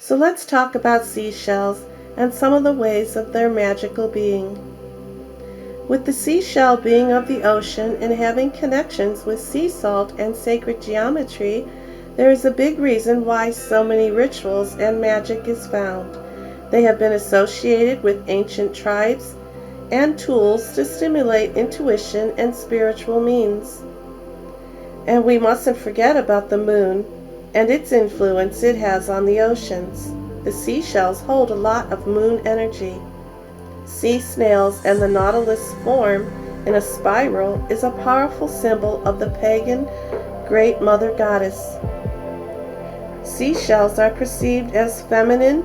So let's talk about seashells and some of the ways of their magical being. With the seashell being of the ocean and having connections with sea salt and sacred geometry, there is a big reason why so many rituals and magic is found. They have been associated with ancient tribes and tools to stimulate intuition and spiritual means. And we mustn't forget about the moon and its influence it has on the oceans. The seashells hold a lot of moon energy. Sea snails and the nautilus form in a spiral is a powerful symbol of the pagan Great Mother Goddess. Seashells are perceived as feminine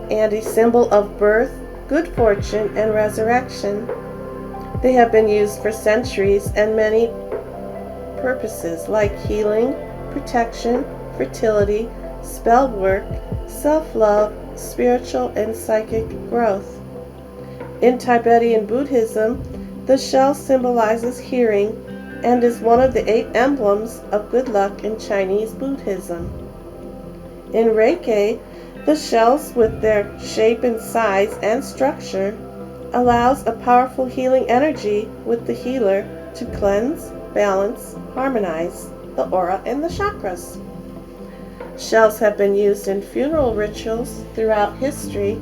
and a symbol of birth, good fortune, and resurrection. They have been used for centuries and many purposes like healing, protection, fertility, spell work, self-love, spiritual and psychic growth. In Tibetan Buddhism, the shell symbolizes hearing and is one of the 8 emblems of good luck in Chinese Buddhism. In Reiki, the shells with their shape and size and structure allows a powerful healing energy with the healer to cleanse, balance, harmonize the aura and the chakras. Shells have been used in funeral rituals throughout history.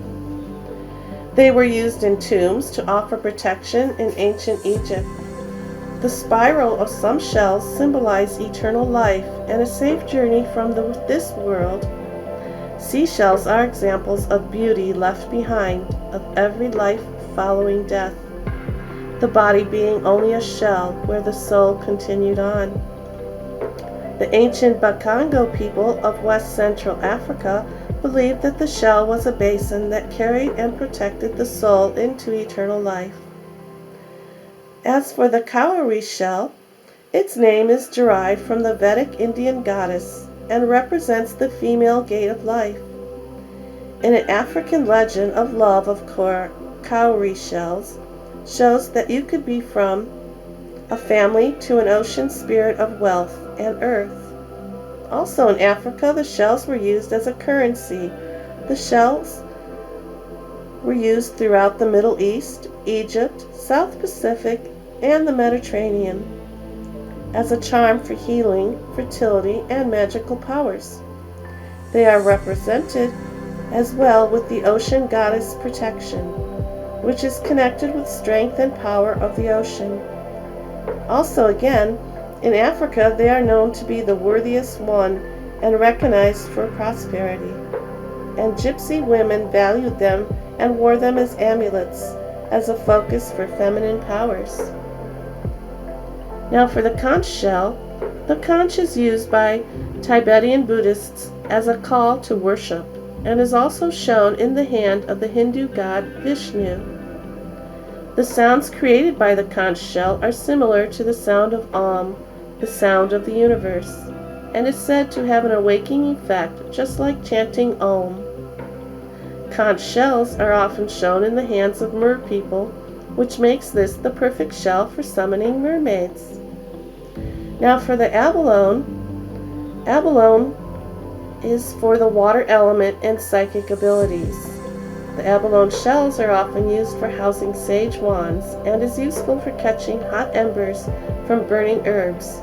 They were used in tombs to offer protection in ancient Egypt. The spiral of some shells symbolize eternal life and a safe journey from this world. Seashells are examples of beauty left behind of every life following death, the body being only a shell where the soul continued on. The ancient Bakongo people of West Central Africa believed that the shell was a basin that carried and protected the soul into eternal life. As for the Kawari Shell, its name is derived from the Vedic Indian goddess and represents the female gate of life. In an African legend of love of Kawari shells shows that you could be from a family to an ocean spirit of wealth and earth. Also in Africa, the shells were used as a currency. The shells were used throughout the Middle East, Egypt, South Pacific, and the Mediterranean as a charm for healing, fertility, and magical powers. They are represented as well with the ocean goddess protection, which is connected with strength and power of the ocean. Also again, in Africa they are known to be the worthiest one and recognized for prosperity. And gypsy women valued them and wore them as amulets, as a focus for feminine powers. Now for the conch shell, the conch is used by Tibetan Buddhists as a call to worship and is also shown in the hand of the Hindu god Vishnu. The sounds created by the conch shell are similar to the sound of Om, the sound of the universe, and is said to have an awakening effect just like chanting Om. Conch shells are often shown in the hands of mer people, which makes this the perfect shell for summoning mermaids. Now for the abalone, abalone is for the water element and psychic abilities. The abalone shells are often used for housing sage wands and is useful for catching hot embers from burning herbs.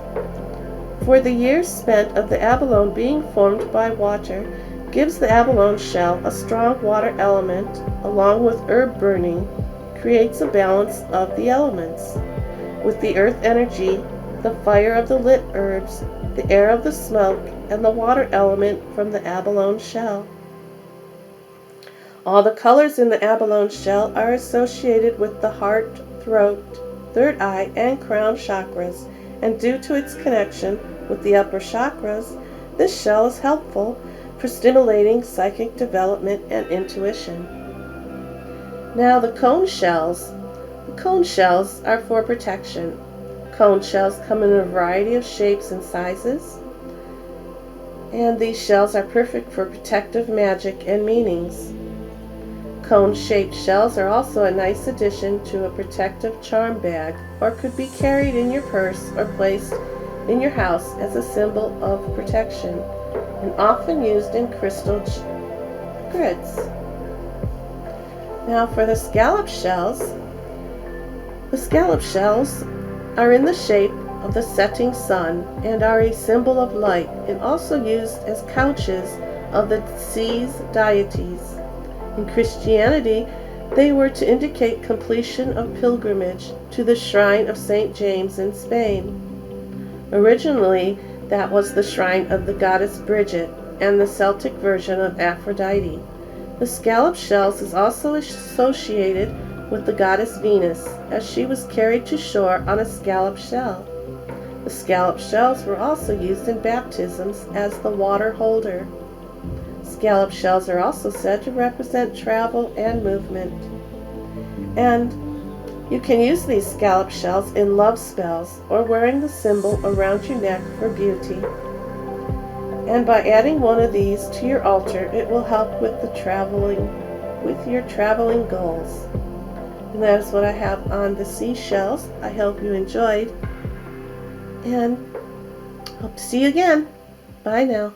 For the years spent of the abalone being formed by water gives the abalone shell a strong water element along with herb burning, creates a balance of the elements. With the earth energy, the fire of the lit herbs, the air of the smoke, and the water element from the abalone shell. All the colors in the abalone shell are associated with the heart, throat, third eye, and crown chakras, and due to its connection with the upper chakras, this shell is helpful for stimulating psychic development and intuition. Now the conch shells. The conch shells are for protection. Conch shells come in a variety of shapes and sizes, and these shells are perfect for protective magic and meanings. Cone-shaped shells are also a nice addition to a protective charm bag, or could be carried in your purse or placed in your house as a symbol of protection, and often used in crystal grids. Now for the scallop shells. The scallop shells are in the shape of the setting sun and are a symbol of light, and also used as couches of the sea's deities. In Christianity, they were to indicate completion of pilgrimage to the shrine of St. James in Spain. Originally, that was the shrine of the goddess Bridget and the Celtic version of Aphrodite. The scallop shells is also associated with the goddess Venus, as she was carried to shore on a scallop shell. The scallop shells were also used in baptisms as the water holder. Scallop shells are also said to represent travel and movement. And you can use these scallop shells in love spells or wearing the symbol around your neck for beauty. And by adding one of these to your altar, it will help with your traveling goals. And that is what I have on the seashells. I hope you enjoyed, and hope to see you again. Bye now.